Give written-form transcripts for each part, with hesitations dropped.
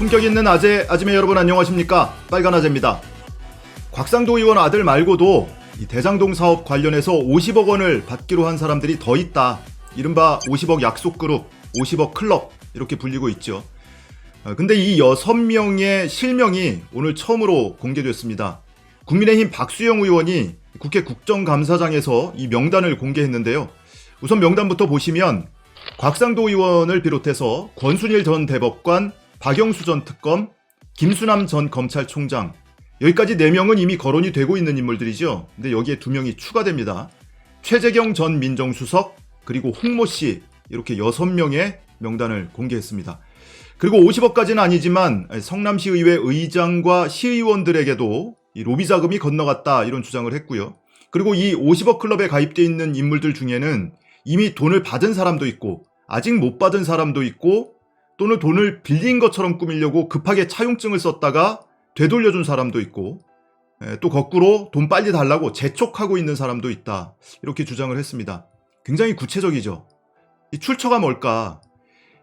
품격 있는 아재, 아지매 여러분 안녕하십니까? 빨간 아재입니다. 곽상도 의원 아들 말고도 이 대장동 사업 관련해서 50억 원을 받기로 한 사람들이 더 있다. 이른바 50억 약속그룹, 50억 클럽 이렇게 불리고 있죠. 근데 이 6명의 실명이 오늘 처음으로 공개됐습니다. 국민의힘 박수영 의원이 국회 국정감사장에서 이 명단을 공개했는데요. 우선 명단부터 보시면 곽상도 의원을 비롯해서 권순일 전 대법관, 박영수 전 특검, 김수남 전 검찰총장, 여기까지 4명은 이미 거론이 되고 있는 인물들이죠. 근데 여기에 2명이 추가됩니다. 최재경 전 민정수석, 그리고 홍모 씨, 이렇게 6명의 명단을 공개했습니다. 그리고 50억까지는 아니지만 성남시 의회 의장과 시의원들에게도 이 로비 자금이 건너갔다, 이런 주장을 했고요. 그리고 이 50억 클럽에 가입되어 있는 인물들 중에는 이미 돈을 받은 사람도 있고 아직 못 받은 사람도 있고 또는 돈을 빌린 것처럼 꾸미려고 급하게 차용증을 썼다가 되돌려준 사람도 있고 또 거꾸로 돈 빨리 달라고 재촉하고 있는 사람도 있다, 이렇게 주장을 했습니다. 굉장히 구체적이죠. 이 출처가 뭘까?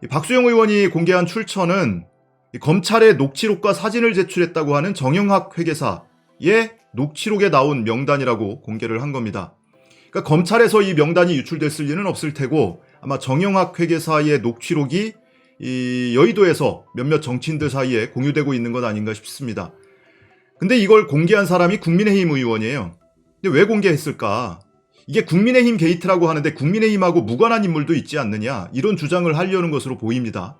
박수영 의원이 공개한 출처는 검찰에 녹취록과 사진을 제출했다고 하는 정영학 회계사의 녹취록에 나온 명단이라고 공개를 한 겁니다. 그러니까 검찰에서 이 명단이 유출됐을 리는 없을 테고 아마 정영학 회계사의 녹취록이 이 여의도에서 몇몇 정치인들 사이에 공유되고 있는 것 아닌가 싶습니다. 근데 이걸 공개한 사람이 국민의힘 의원이에요. 근데 왜 공개했을까? 이게 국민의힘 게이트라고 하는데 국민의힘하고 무관한 인물도 있지 않느냐, 이런 주장을 하려는 것으로 보입니다.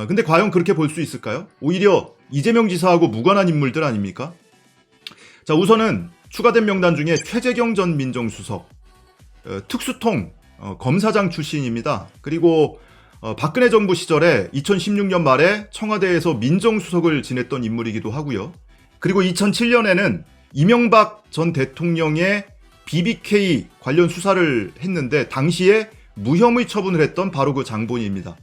근데 과연 그렇게 볼 수 있을까요? 오히려 이재명 지사하고 무관한 인물들 아닙니까? 자, 우선은 추가된 명단 중에 최재경 전 민정수석, 특수통 검사장 출신입니다. 그리고 박근혜 정부 시절에 2016년 말에 청와대에서 민정수석을 지냈던 인물이기도 하고요. 그리고 2007년에는 이명박 전 대통령의 BBK 관련 수사를 했는데 당시에 무혐의 처분을 했던 바로 그 장본인입니다.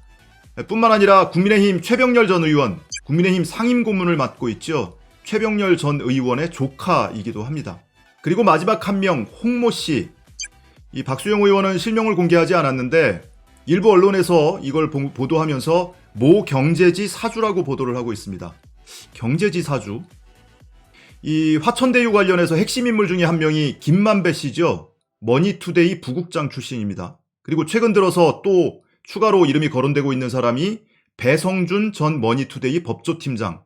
뿐만 아니라 국민의힘 최병렬 전 의원, 국민의힘 상임고문을 맡고 있죠. 최병렬 전 의원의 조카이기도 합니다. 그리고 마지막 한 명, 홍모 씨. 이 박수영 의원은 실명을 공개하지 않았는데 일부 언론에서 이걸 보도하면서 모 경제지 사주라고 보도를 하고 있습니다. 경제지 사주. 이 화천대유 관련해서 핵심 인물 중에 한 명이 김만배 씨죠. 머니투데이 부국장 출신입니다. 그리고 최근 들어서 또 추가로 이름이 거론되고 있는 사람이 배성준 전 머니투데이 법조팀장.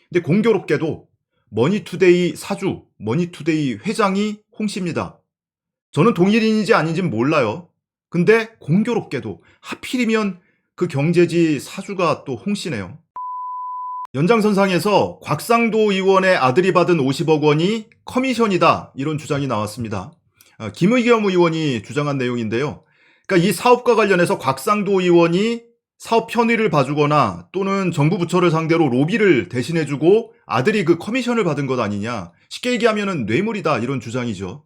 근데 공교롭게도 머니투데이 사주, 머니투데이 회장이 홍 씨입니다. 저는 동일인인지 아닌지는 몰라요. 근데 공교롭게도 하필이면 그 경제지 사주가 또 홍 씨네요. 연장선상에서 곽상도 의원의 아들이 받은 50억 원이 커미션이다, 이런 주장이 나왔습니다. 김의겸 의원이 주장한 내용인데요. 그러니까 이 사업과 관련해서 곽상도 의원이 사업 편의를 봐주거나 또는 정부 부처를 상대로 로비를 대신해주고 아들이 그 커미션을 받은 것 아니냐, 쉽게 얘기하면 뇌물이다, 이런 주장이죠.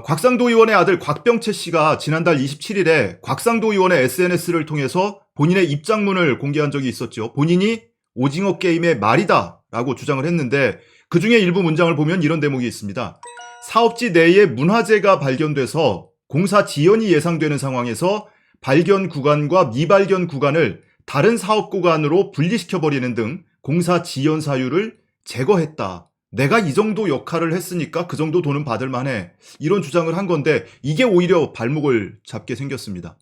곽상도 의원의 아들 곽병채 씨가 지난달 27일에 곽상도 의원의 SNS를 통해서 본인의 입장문을 공개한 적이 있었죠. 본인이 오징어 게임의 말이다 라고 주장을 했는데 그 중에 일부 문장을 보면 이런 대목이 있습니다. 사업지 내에 문화재가 발견돼서 공사 지연이 예상되는 상황에서 발견 구간과 미발견 구간을 다른 사업 구간으로 분리시켜버리는 등 공사 지연 사유를 제거했다. 내가 이 정도 역할을 했으니까 그 정도 돈은 받을 만해, 이런 주장을 한 건데 이게 오히려 발목을 잡게 생겼습니다.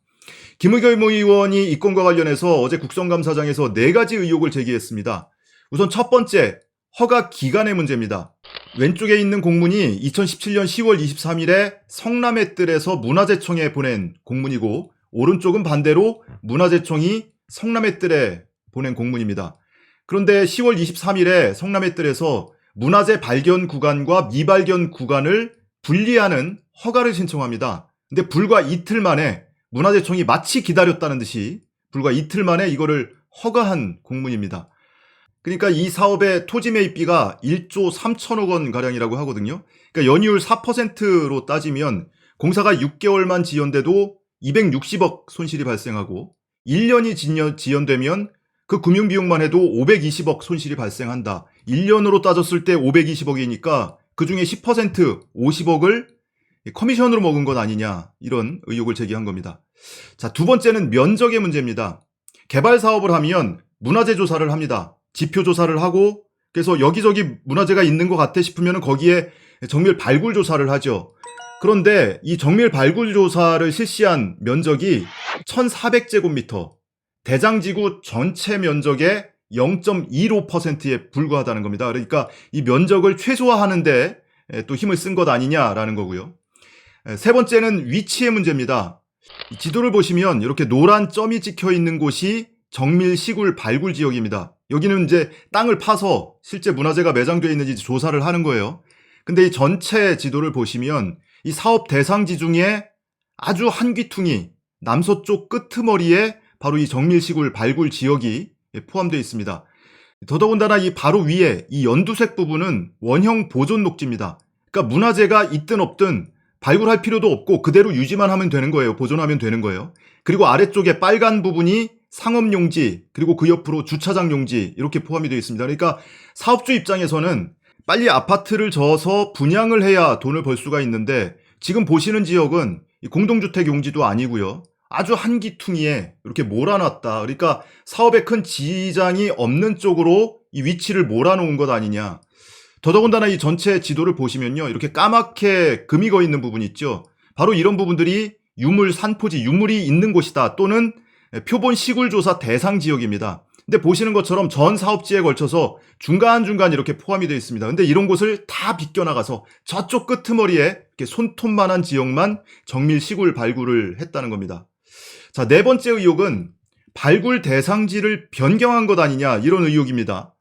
김의겸 의원이 이 건과 관련해서 어제 국정감사장에서 4가지 의혹을 제기했습니다. 우선 첫 번째, 허가 기간의 문제입니다. 왼쪽에 있는 공문이 2017년 10월 23일에 성남의 뜰에서 문화재청에 보낸 공문이고 오른쪽은 반대로 문화재청이 성남의 뜰에 보낸 공문입니다. 그런데 10월 23일에 성남의 뜰에서 문화재 발견 구간과 미발견 구간을 분리하는 허가를 신청합니다. 근데 불과 이틀 만에 문화재청이 마치 기다렸다는 듯이 불과 이틀 만에 이거를 허가한 공문입니다. 그러니까 이 사업의 토지 매입비가 1조 3천억 원 가량이라고 하거든요. 그러니까 연이율 4%로 따지면 공사가 6개월만 지연돼도 260억 손실이 발생하고 1년이 지연되면 그 금융비용만 해도 520억 손실이 발생한다. 1년으로 따졌을 때 520억이니까 그중에 10% 50억을 커미션으로 먹은 것 아니냐, 이런 의혹을 제기한 겁니다. 자, 두 번째는 면적의 문제입니다. 개발 사업을 하면 문화재 조사를 합니다. 지표 조사를 하고 그래서 여기저기 문화재가 있는 것 같아 싶으면 거기에 정밀 발굴 조사를 하죠. 그런데 이 정밀 발굴 조사를 실시한 면적이 1400제곱미터, 대장지구 전체 면적의 0.25%에 불과하다는 겁니다. 그러니까 이 면적을 최소화하는데 또 힘을 쓴 것 아니냐라는 거고요. 세 번째는 위치의 문제입니다. 지도를 보시면 이렇게 노란 점이 찍혀 있는 곳이 정밀 시굴 발굴 지역입니다. 여기는 이제 땅을 파서 실제 문화재가 매장되어 있는지 조사를 하는 거예요. 근데 이 전체 지도를 보시면 이 사업 대상지 중에 아주 한 귀퉁이 남서쪽 끄트머리에 바로 이 정밀 시굴 발굴 지역이 포함되어 있습니다. 더더군다나 이 바로 위에 이 연두색 부분은 원형 보존 녹지입니다. 그러니까 문화재가 있든 없든 발굴할 필요도 없고 그대로 유지만 하면 되는 거예요. 보존하면 되는 거예요. 그리고 아래쪽에 빨간 부분이 상업용지, 그리고 그 옆으로 주차장용지 이렇게 포함이 되어 있습니다. 그러니까 사업주 입장에서는 빨리 아파트를 져서 분양을 해야 돈을 벌 수가 있는데 지금 보시는 지역은 공동주택 용지도 아니고요. 아주 한 귀퉁이에 이렇게 몰아놨다. 그러니까 사업에 큰 지장이 없는 쪽으로 이 위치를 몰아놓은 것 아니냐. 더더군다나 이 전체 지도를 보시면요. 이렇게 까맣게 금이 거 있는 부분이 있죠. 바로 이런 부분들이 유물 산포지, 유물이 있는 곳이다. 또는 표본 시굴조사 대상 지역입니다. 근데 보시는 것처럼 전 사업지에 걸쳐서 중간중간 이렇게 포함이 되어 있습니다. 근데 이런 곳을 다 비껴나가서 저쪽 끄트머리에 이렇게 손톱만한 지역만 정밀 시굴 발굴을 했다는 겁니다. 자, 네 번째 의혹은 발굴 대상지를 변경한 것 아니냐, 이런 의혹입니다.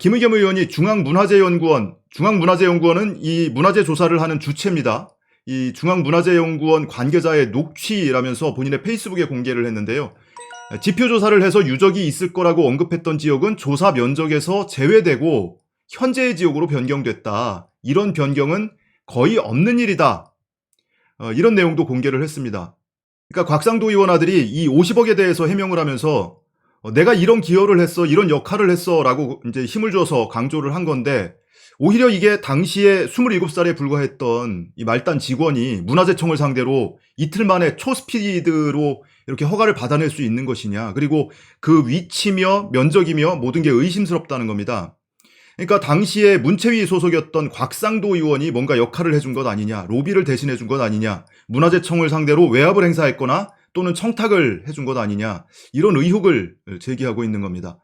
김의겸 의원이 중앙문화재연구원은 이 문화재 조사를 하는 주체입니다. 이 중앙문화재연구원 관계자의 녹취라면서 본인의 페이스북에 공개를 했는데요. 지표 조사를 해서 유적이 있을 거라고 언급했던 지역은 조사 면적에서 제외되고 현재의 지역으로 변경됐다. 이런 변경은 거의 없는 일이다. 이런 내용도 공개를 했습니다. 그러니까 곽상도 의원 아들이 이 50억에 대해서 해명을 하면서 내가 이런 기여를 했어, 이런 역할을 했어 라고 이제 힘을 줘서 강조를 한 건데, 오히려 이게 당시에 27살에 불과했던 이 말단 직원이 문화재청을 상대로 이틀 만에 초스피드로 이렇게 허가를 받아낼 수 있는 것이냐, 그리고 그 위치며 면적이며 모든 게 의심스럽다는 겁니다. 그러니까 당시에 문체위 소속이었던 곽상도 의원이 뭔가 역할을 해준 것 아니냐, 로비를 대신해 준 것 아니냐, 문화재청을 상대로 외압을 행사했거나 또는 청탁을 해준 것 아니냐, 이런 의혹을 제기하고 있는 겁니다.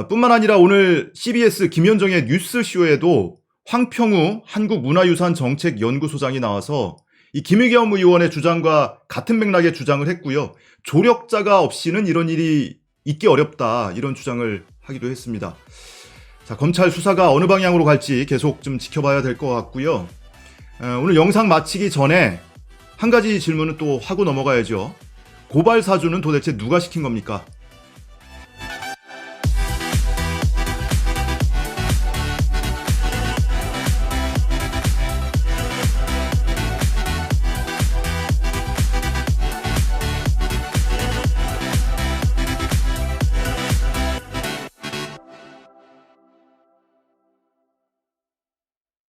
뿐만 아니라 오늘 CBS 김현정의 뉴스쇼에도 황평우 한국문화유산정책연구소장이 나와서 이 김의겸 의원의 주장과 같은 맥락의 주장을 했고요. 조력자가 없이는 이런 일이 있기 어렵다, 이런 주장을 하기도 했습니다. 자, 검찰 수사가 어느 방향으로 갈지 계속 좀 지켜봐야 될 것 같고요. 오늘 영상 마치기 전에 한 가지 질문은 또 하고 넘어가야죠. 고발 사주는 도대체 누가 시킨 겁니까?